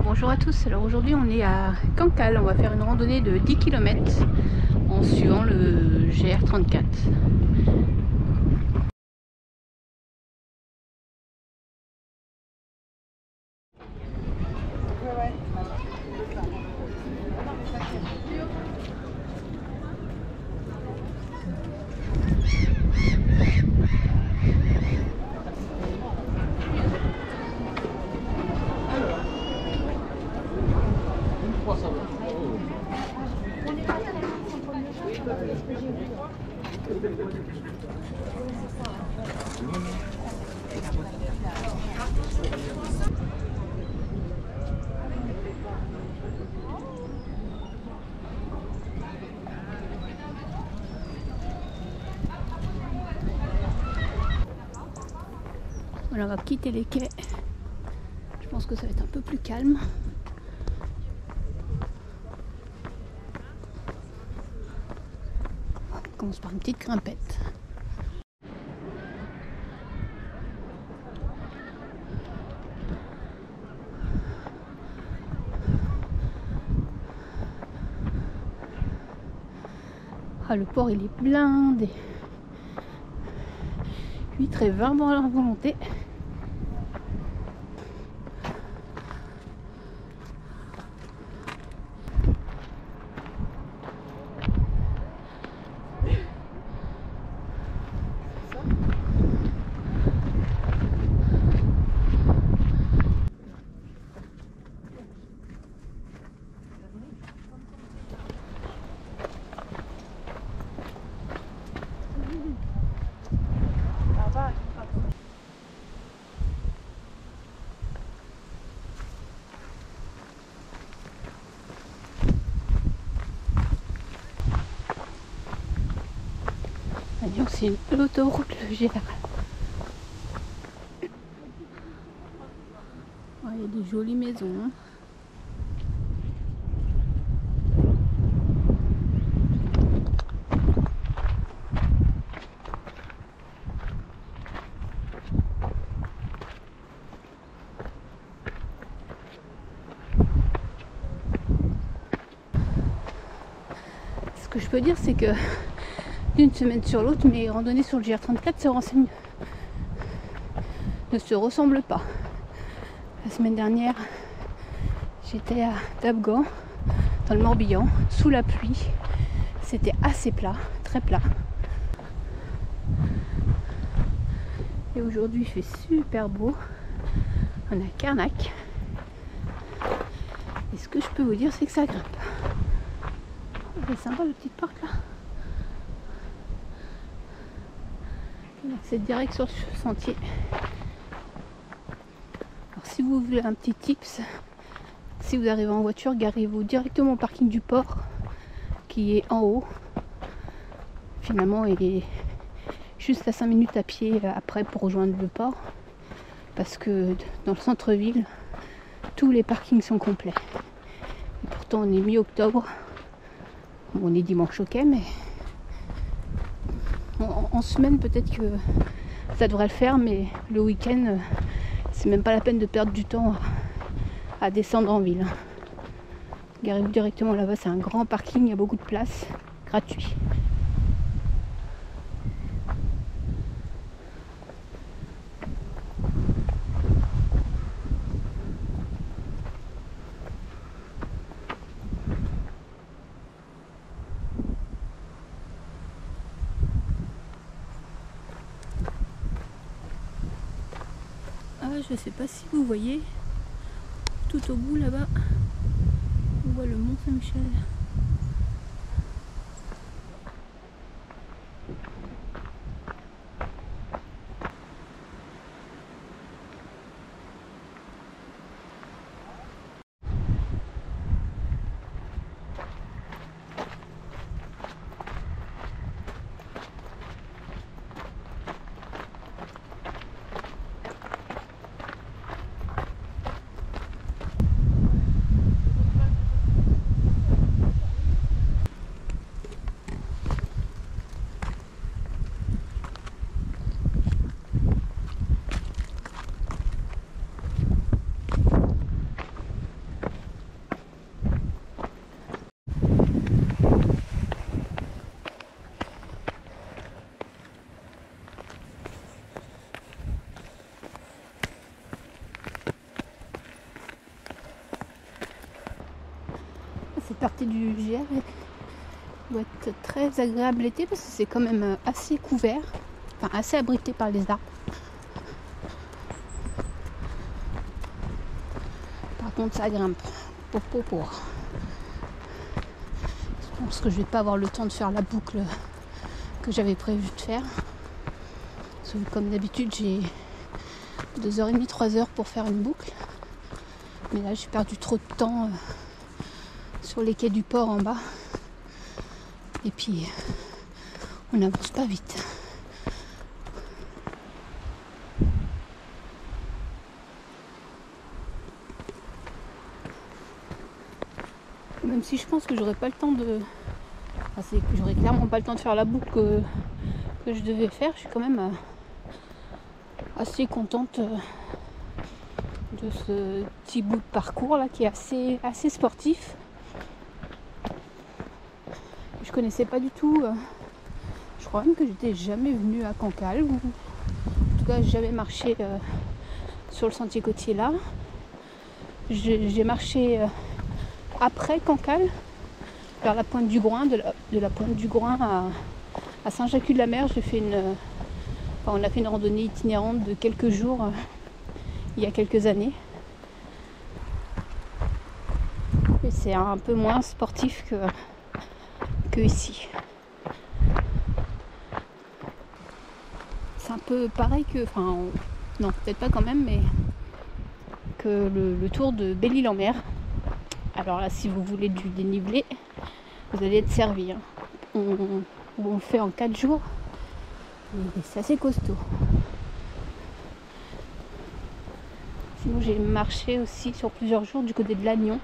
Bonjour à tous, alors aujourd'hui on est à Cancale, on va faire une randonnée de 10 km en suivant le GR34. Voilà, on va quitter les quais. Je pense que ça va être un peu plus calme. On commence par une petite grimpette. Ah, le port il est blindé. 8 et 20 dans leur volonté. C'est l'autoroute, le GR. Oh, il y a des jolies maisons. Hein. Ce que je peux dire, c'est que d'une semaine sur l'autre, mes randonnées sur le GR34 ne se ressemblent pas. La semaine dernière, j'étais à Dabgan, dans le Morbihan, sous la pluie. C'était assez plat, très plat. Et aujourd'hui, il fait super beau. On est à Carnac. Et ce que je peux vous dire, c'est que ça grimpe. C'est sympa le petit parc là. C'est direct sur le sentier. Alors si vous voulez un petit tips, si vous arrivez en voiture, garez-vous directement au parking du port qui est en haut. Finalement il est juste à 5 minutes à pied après pour rejoindre le port, parce que dans le centre-ville tous les parkings sont complets. Et pourtant on est mi-octobre, on est dimanche, ok, mais en semaine peut-être que ça devrait le faire, mais le week-end c'est même pas la peine de perdre du temps à descendre en ville. Garez-vous directement là-bas, c'est un grand parking, il y a beaucoup de place, gratuit. Je sais pas si vous voyez, tout au bout là-bas, on voit le Mont Saint-Michel. partie du GR doit être très agréable l'été parce que c'est quand même assez couvert, enfin assez abrité par les arbres. Par contre ça grimpe. Pour. Je pense que je vais pas avoir le temps de faire la boucle que j'avais prévu de faire. Parce que comme d'habitude j'ai 2h30, 3h pour faire une boucle. Mais là j'ai perdu trop de temps sur les quais du port en bas. Et puis on n'avance pas vite. Même si je pense que j'aurais pas le temps de... Enfin, c'est que j'aurais clairement pas le temps de faire la boucle que je devais faire. Je suis quand même assez contente de ce petit bout de parcours là qui est assez sportif. Je connaissais pas du tout. Je crois même que j'étais jamais venue à Cancale. Ou, en tout cas, j'ai jamais marché sur le sentier côtier là. J'ai marché après Cancale, vers la pointe du Groin, de la pointe du Groin à Saint-Jacques-de-la-Mer. On a fait une randonnée itinérante de quelques jours il y a quelques années. Et c'est un peu moins sportif que ici. C'est un peu pareil que, enfin, non, peut-être pas quand même, mais que le tour de Belle-Île-en-Mer. Alors là, si vous voulez du dénivelé, vous allez être servi. Hein. On le fait en 4 jours. Et c'est assez costaud. Sinon, j'ai marché aussi sur plusieurs jours du côté de Lannion.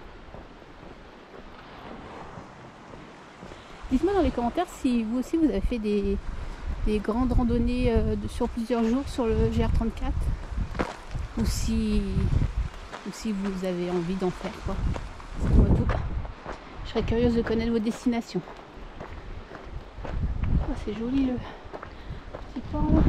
Dites-moi dans les commentaires si vous aussi vous avez fait des grandes randonnées sur plusieurs jours sur le GR34 ou si vous avez envie d'en faire quoi. Dites-moi tout. Je serais curieuse de connaître vos destinations. Oh, c'est joli le petit port là.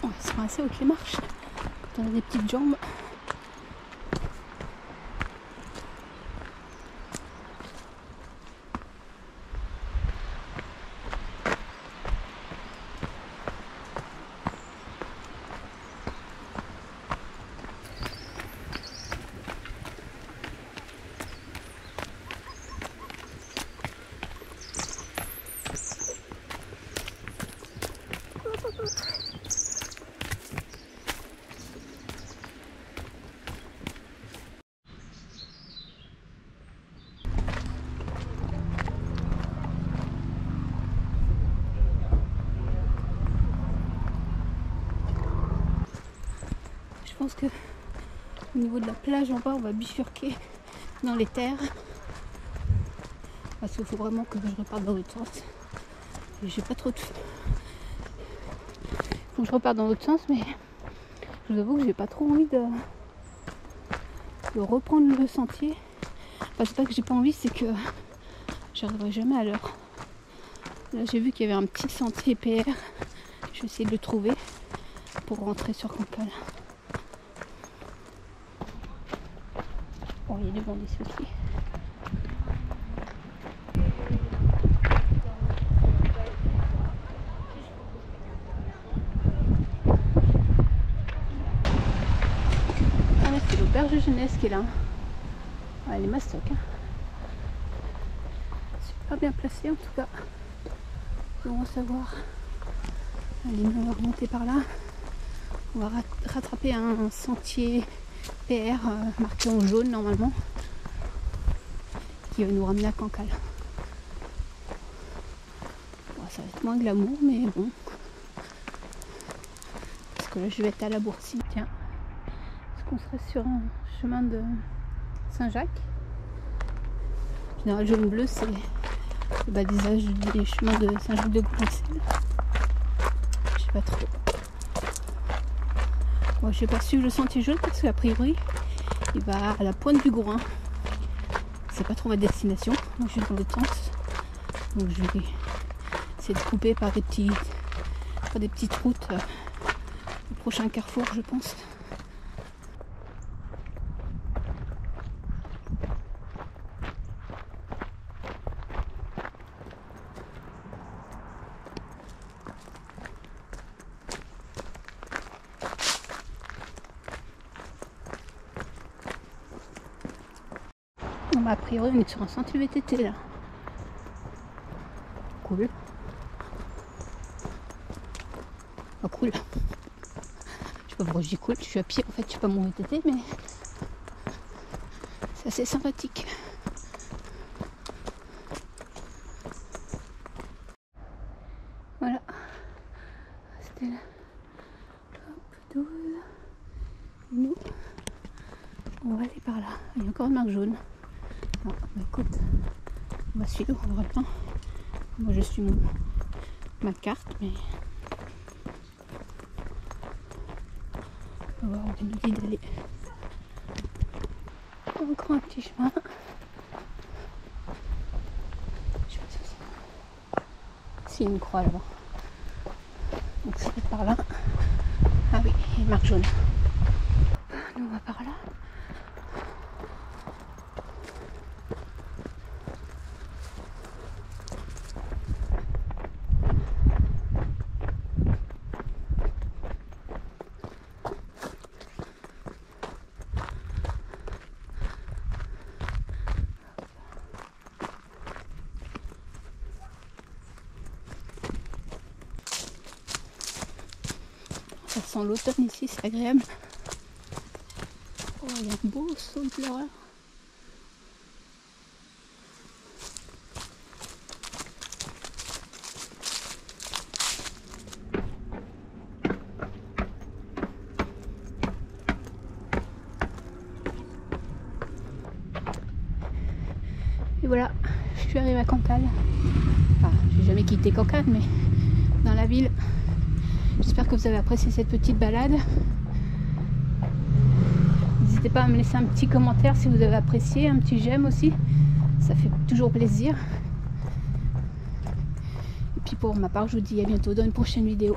Ils sont assez hautes les marches quand on a des petites jambes. Je pense que au niveau de la plage en bas, on va bifurquer dans les terres. Parce qu'il faut vraiment que je reparte dans l'autre sens. Et j'ai pas trop de... Faut que je reparte dans l'autre sens, mais je vous avoue que j'ai pas trop envie de reprendre le sentier. Enfin, c'est pas que j'ai pas envie, c'est que j'arriverai jamais à l'heure. Là, j'ai vu qu'il y avait un petit sentier PR. Je vais essayer de le trouver pour rentrer sur Cancale. Bon, il y a du vent ici aussi. Ah ouais, c'est l'auberge de jeunesse qui est là. Ouais, elle est mastoc. Hein. Super bien placée en tout cas. On va savoir. Allez, on va remonter par là. On va rattraper un sentier PR marqué en jaune normalement qui va nous ramener à Cancale. Bon, ça va être moins glamour mais bon. que là je vais être à la Boursie. Tiens, est-ce qu'on serait sur un chemin de Saint-Jacques? En général, jaune-bleu, c'est le balisage des chemins de Saint-Jacques de Compostelle. Je sais pas trop. Moi, je vais pas suivre le sentier jaune parce qu'a priori, il va à la pointe du Gourin. C'est pas trop ma destination. Moi, je suis dans l'autre sens. Donc, je vais essayer de couper par des petites routes au prochain carrefour, je pense. Bon, a priori, on est sur un sentier VTT là. Cool. Oh, cool. Je sais pas pourquoi je dis cool, je suis à pied en fait, je suis pas mon VTT, mais c'est assez sympathique. Voilà. C'était là. Hop, 12. Nous, on va aller par là. Il y a encore une marque jaune. Bon, bah écoute, on va suivre, on verra bien. Moi je suis ma carte, mais on va voir où elle nous dit d'aller. Encore un petit chemin. Je sais pas si c'est. Il y a une croix là-bas. Donc c'est par là. Ah oui, il y a une marque jaune. Nous on va par là. Ça sent l'automne ici, c'est agréable. Oh, il y a un beau saut de pleureur. Et voilà, je suis arrivée à Cancale. Enfin, j'ai jamais quitté Cancale, mais dans la ville. J'espère que vous avez apprécié cette petite balade. N'hésitez pas à me laisser un petit commentaire si vous avez apprécié, un petit j'aime aussi. Ça fait toujours plaisir. Et puis pour ma part, je vous dis à bientôt dans une prochaine vidéo.